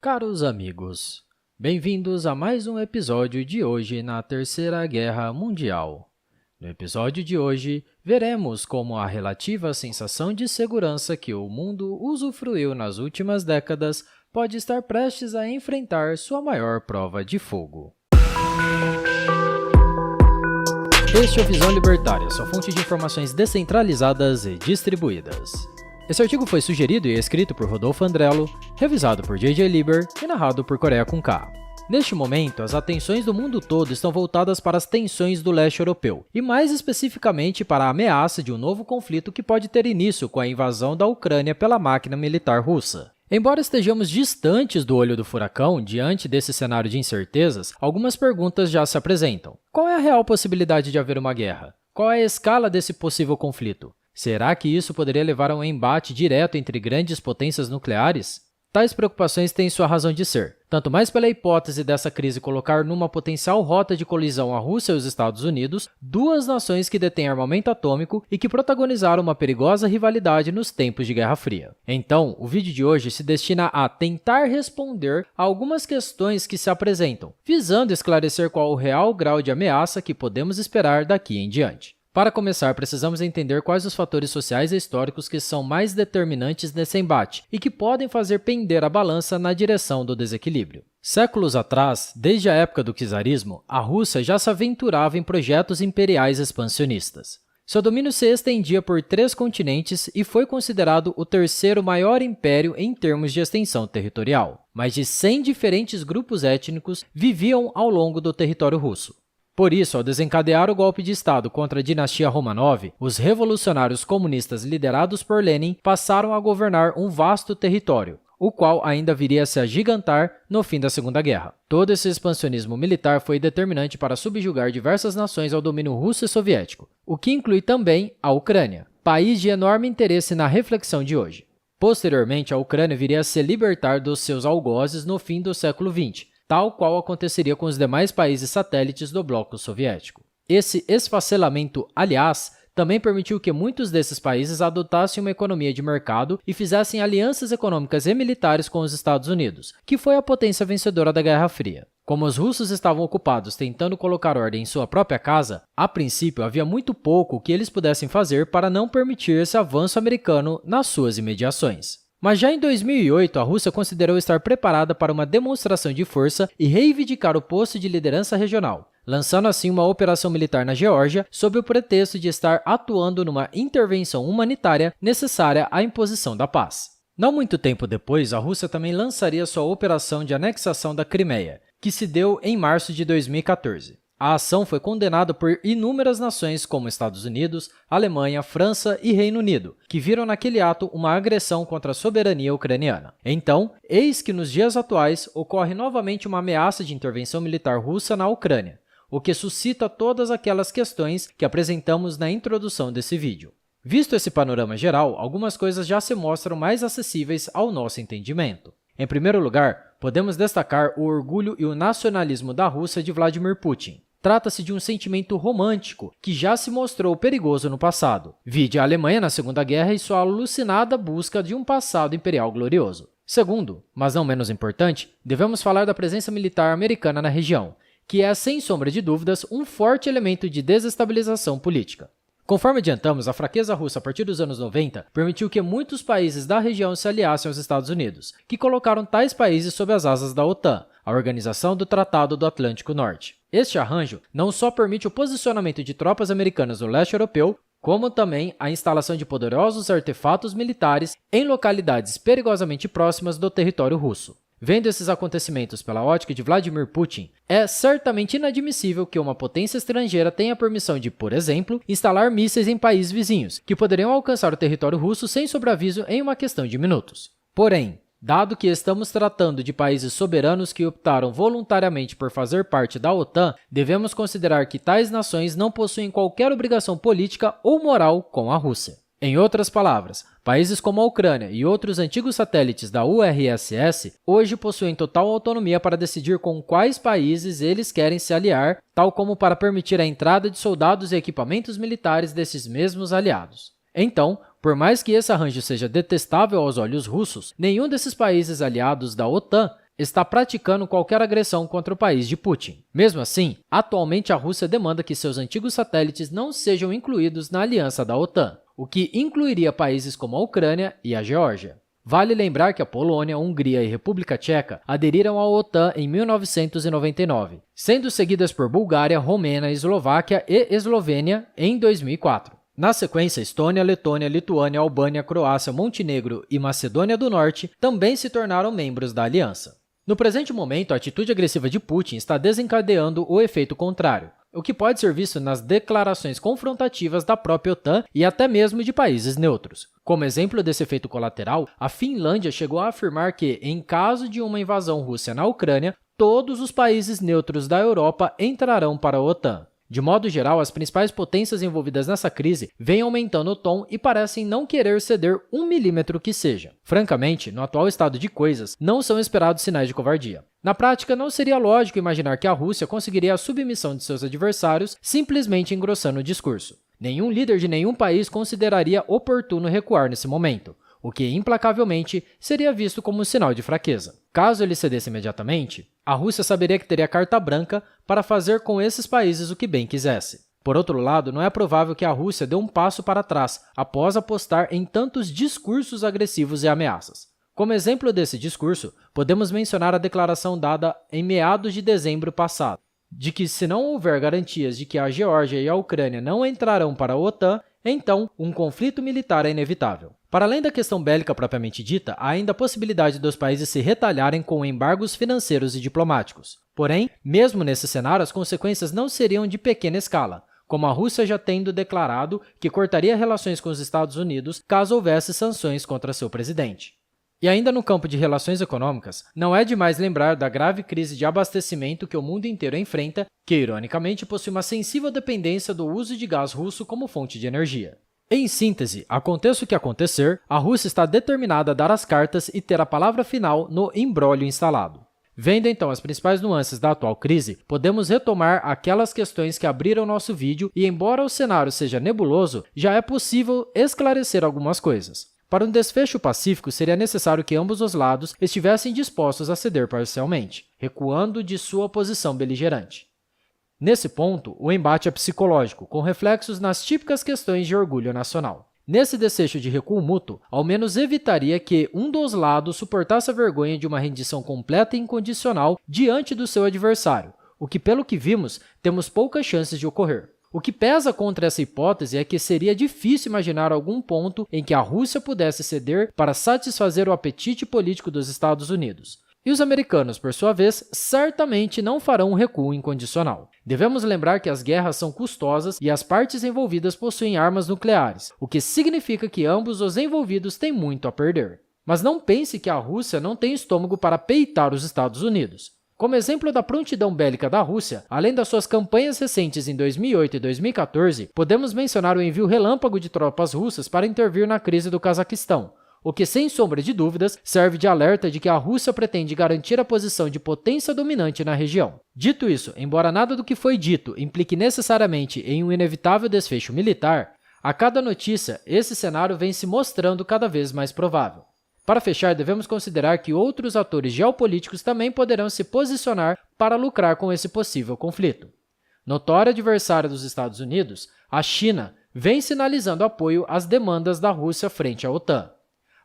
Caros amigos, bem-vindos a mais um episódio de hoje na Terceira Guerra Mundial. No episódio de hoje, veremos como a relativa sensação de segurança que o mundo usufruiu nas últimas décadas pode estar prestes a enfrentar sua maior prova de fogo. Este é o Visão Libertária, sua fonte de informações descentralizadas e distribuídas. Esse artigo foi sugerido e escrito por Rodolfo Andrello, revisado por J.J. Lieber e narrado por Coreia com K. Neste momento, as atenções do mundo todo estão voltadas para as tensões do leste europeu, e mais especificamente para a ameaça de um novo conflito que pode ter início com a invasão da Ucrânia pela máquina militar russa. Embora estejamos distantes do olho do furacão, diante desse cenário de incertezas, algumas perguntas já se apresentam. Qual é a real possibilidade de haver uma guerra? Qual é a escala desse possível conflito? Será que isso poderia levar a um embate direto entre grandes potências nucleares? Tais preocupações têm sua razão de ser, tanto mais pela hipótese dessa crise colocar numa potencial rota de colisão a Rússia e os Estados Unidos, duas nações que detêm armamento atômico e que protagonizaram uma perigosa rivalidade nos tempos de Guerra Fria. Então, o vídeo de hoje se destina a tentar responder a algumas questões que se apresentam, visando esclarecer qual o real grau de ameaça que podemos esperar daqui em diante. Para começar, precisamos entender quais os fatores sociais e históricos que são mais determinantes nesse embate e que podem fazer pender a balança na direção do desequilíbrio. Séculos atrás, desde a época do czarismo, a Rússia já se aventurava em projetos imperiais expansionistas. Seu domínio se estendia por 3 continentes e foi considerado o terceiro maior império em termos de extensão territorial. Mais de 100 diferentes grupos étnicos viviam ao longo do território russo. Por isso, ao desencadear o golpe de Estado contra a dinastia Romanov, os revolucionários comunistas liderados por Lenin passaram a governar um vasto território, o qual ainda viria a se agigantar no fim da Segunda Guerra. Todo esse expansionismo militar foi determinante para subjugar diversas nações ao domínio russo e soviético, o que inclui também a Ucrânia, país de enorme interesse na reflexão de hoje. Posteriormente, a Ucrânia viria a se libertar dos seus algozes no fim do século XX, tal qual aconteceria com os demais países satélites do bloco soviético. Esse esfacelamento, aliás, também permitiu que muitos desses países adotassem uma economia de mercado e fizessem alianças econômicas e militares com os Estados Unidos, que foi a potência vencedora da Guerra Fria. Como os russos estavam ocupados tentando colocar ordem em sua própria casa, a princípio havia muito pouco que eles pudessem fazer para não permitir esse avanço americano nas suas imediações. Mas já em 2008, a Rússia considerou estar preparada para uma demonstração de força e reivindicar o posto de liderança regional, lançando assim uma operação militar na Geórgia sob o pretexto de estar atuando numa intervenção humanitária necessária à imposição da paz. Não muito tempo depois, a Rússia também lançaria sua operação de anexação da Crimeia, que se deu em março de 2014. A ação foi condenada por inúmeras nações como Estados Unidos, Alemanha, França e Reino Unido, que viram naquele ato uma agressão contra a soberania ucraniana. Então, eis que nos dias atuais ocorre novamente uma ameaça de intervenção militar russa na Ucrânia, o que suscita todas aquelas questões que apresentamos na introdução desse vídeo. Visto esse panorama geral, algumas coisas já se mostram mais acessíveis ao nosso entendimento. Em primeiro lugar, podemos destacar o orgulho e o nacionalismo da Rússia de Vladimir Putin. Trata-se de um sentimento romântico que já se mostrou perigoso no passado. Vide a Alemanha na Segunda Guerra e sua alucinada busca de um passado imperial glorioso. Segundo, mas não menos importante, devemos falar da presença militar americana na região, que é, sem sombra de dúvidas, um forte elemento de desestabilização política. Conforme adiantamos, a fraqueza russa a partir dos anos 90 permitiu que muitos países da região se aliassem aos Estados Unidos, que colocaram tais países sob as asas da OTAN, a Organização do Tratado do Atlântico Norte. Este arranjo não só permite o posicionamento de tropas americanas no leste europeu, como também a instalação de poderosos artefatos militares em localidades perigosamente próximas do território russo. Vendo esses acontecimentos pela ótica de Vladimir Putin, é certamente inadmissível que uma potência estrangeira tenha permissão de, por exemplo, instalar mísseis em países vizinhos, que poderiam alcançar o território russo sem sobreaviso em uma questão de minutos. Porém, dado que estamos tratando de países soberanos que optaram voluntariamente por fazer parte da OTAN, devemos considerar que tais nações não possuem qualquer obrigação política ou moral com a Rússia. Em outras palavras, países como a Ucrânia e outros antigos satélites da URSS hoje possuem total autonomia para decidir com quais países eles querem se aliar, tal como para permitir a entrada de soldados e equipamentos militares desses mesmos aliados. Então, por mais que esse arranjo seja detestável aos olhos russos, nenhum desses países aliados da OTAN está praticando qualquer agressão contra o país de Putin. Mesmo assim, atualmente a Rússia demanda que seus antigos satélites não sejam incluídos na aliança da OTAN, o que incluiria países como a Ucrânia e a Geórgia. Vale lembrar que a Polônia, Hungria e República Tcheca aderiram à OTAN em 1999, sendo seguidas por Bulgária, Romênia, Eslováquia e Eslovênia em 2004. Na sequência, Estônia, Letônia, Lituânia, Albânia, Croácia, Montenegro e Macedônia do Norte também se tornaram membros da aliança. No presente momento, a atitude agressiva de Putin está desencadeando o efeito contrário, o que pode ser visto nas declarações confrontativas da própria OTAN e até mesmo de países neutros. Como exemplo desse efeito colateral, a Finlândia chegou a afirmar que, em caso de uma invasão russa na Ucrânia, todos os países neutros da Europa entrarão para a OTAN. De modo geral, as principais potências envolvidas nessa crise vêm aumentando o tom e parecem não querer ceder 1 milímetro que seja. Francamente, no atual estado de coisas, não são esperados sinais de covardia. Na prática, não seria lógico imaginar que a Rússia conseguiria a submissão de seus adversários simplesmente engrossando o discurso. Nenhum líder de nenhum país consideraria oportuno recuar nesse momento, o que, implacavelmente, seria visto como um sinal de fraqueza. Caso ele cedesse imediatamente, a Rússia saberia que teria carta branca para fazer com esses países o que bem quisesse. Por outro lado, não é provável que a Rússia dê um passo para trás após apostar em tantos discursos agressivos e ameaças. Como exemplo desse discurso, podemos mencionar a declaração dada em meados de dezembro passado, de que se não houver garantias de que a Geórgia e a Ucrânia não entrarão para a OTAN, então um conflito militar é inevitável. Para além da questão bélica propriamente dita, há ainda a possibilidade dos países se retalharem com embargos financeiros e diplomáticos. Porém, mesmo nesse cenário, as consequências não seriam de pequena escala, como a Rússia já tendo declarado que cortaria relações com os Estados Unidos caso houvesse sanções contra seu presidente. E ainda no campo de relações econômicas, não é demais lembrar da grave crise de abastecimento que o mundo inteiro enfrenta, que ironicamente possui uma sensível dependência do uso de gás russo como fonte de energia. Em síntese, aconteça o que acontecer, a Rússia está determinada a dar as cartas e ter a palavra final no imbróglio instalado. Vendo então as principais nuances da atual crise, podemos retomar aquelas questões que abriram nosso vídeo e, embora o cenário seja nebuloso, já é possível esclarecer algumas coisas. Para um desfecho pacífico, seria necessário que ambos os lados estivessem dispostos a ceder parcialmente, recuando de sua posição beligerante. Nesse ponto, o embate é psicológico, com reflexos nas típicas questões de orgulho nacional. Nesse desfecho de recuo mútuo, ao menos evitaria que um dos lados suportasse a vergonha de uma rendição completa e incondicional diante do seu adversário, o que, pelo que vimos, temos poucas chances de ocorrer. O que pesa contra essa hipótese é que seria difícil imaginar algum ponto em que a Rússia pudesse ceder para satisfazer o apetite político dos Estados Unidos. E os americanos, por sua vez, certamente não farão um recuo incondicional. Devemos lembrar que as guerras são custosas e as partes envolvidas possuem armas nucleares, o que significa que ambos os envolvidos têm muito a perder. Mas não pense que a Rússia não tem estômago para peitar os Estados Unidos. Como exemplo da prontidão bélica da Rússia, além das suas campanhas recentes em 2008 e 2014, podemos mencionar o envio relâmpago de tropas russas para intervir na crise do Cazaquistão, o que, sem sombra de dúvidas, serve de alerta de que a Rússia pretende garantir a posição de potência dominante na região. Dito isso, embora nada do que foi dito implique necessariamente em um inevitável desfecho militar, a cada notícia, esse cenário vem se mostrando cada vez mais provável. Para fechar, devemos considerar que outros atores geopolíticos também poderão se posicionar para lucrar com esse possível conflito. Notória adversária dos Estados Unidos, a China vem sinalizando apoio às demandas da Rússia frente à OTAN.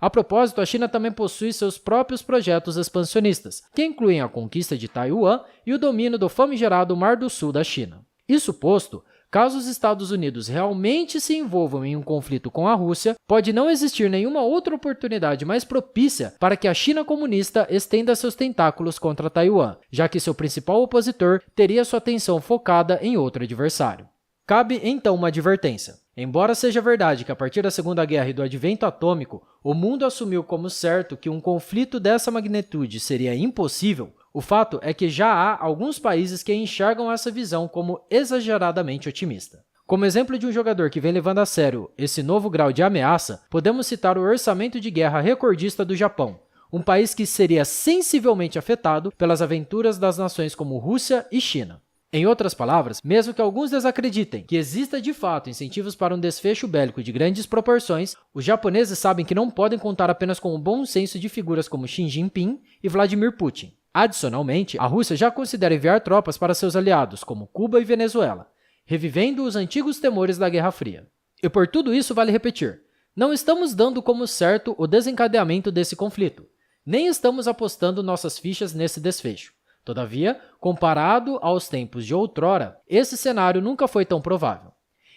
A propósito, a China também possui seus próprios projetos expansionistas, que incluem a conquista de Taiwan e o domínio do famigerado Mar do Sul da China. Isso posto, caso os Estados Unidos realmente se envolvam em um conflito com a Rússia, pode não existir nenhuma outra oportunidade mais propícia para que a China comunista estenda seus tentáculos contra Taiwan, já que seu principal opositor teria sua atenção focada em outro adversário. Cabe, então, uma advertência. Embora seja verdade que a partir da Segunda Guerra e do advento atômico, o mundo assumiu como certo que um conflito dessa magnitude seria impossível, o fato é que já há alguns países que enxergam essa visão como exageradamente otimista. Como exemplo de um jogador que vem levando a sério esse novo grau de ameaça, podemos citar o orçamento de guerra recordista do Japão, um país que seria sensivelmente afetado pelas aventuras das nações como Rússia e China. Em outras palavras, mesmo que alguns desacreditem que exista de fato incentivos para um desfecho bélico de grandes proporções, os japoneses sabem que não podem contar apenas com o bom senso de figuras como Xi Jinping e Vladimir Putin. Adicionalmente, a Rússia já considera enviar tropas para seus aliados, como Cuba e Venezuela, revivendo os antigos temores da Guerra Fria. E por tudo isso vale repetir, não estamos dando como certo o desencadeamento desse conflito, nem estamos apostando nossas fichas nesse desfecho. Todavia, comparado aos tempos de outrora, esse cenário nunca foi tão provável.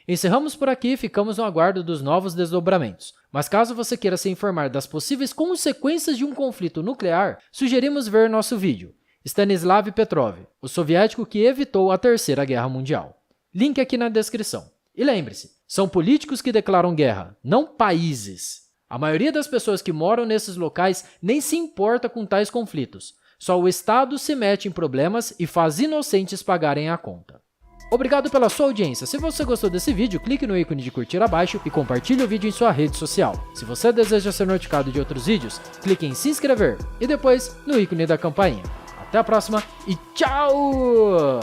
Encerramos por aqui e ficamos no aguardo dos novos desdobramentos. Mas caso você queira se informar das possíveis consequências de um conflito nuclear, sugerimos ver nosso vídeo, Stanislav Petrov, o soviético que evitou a Terceira Guerra Mundial. Link aqui na descrição. E lembre-se, são políticos que declaram guerra, não países. A maioria das pessoas que moram nesses locais nem se importa com tais conflitos. Só o Estado se mete em problemas e faz inocentes pagarem a conta. Obrigado pela sua audiência. Se você gostou desse vídeo, clique no ícone de curtir abaixo e compartilhe o vídeo em sua rede social. Se você deseja ser notificado de outros vídeos, clique em se inscrever e depois no ícone da campainha. Até a próxima e tchau!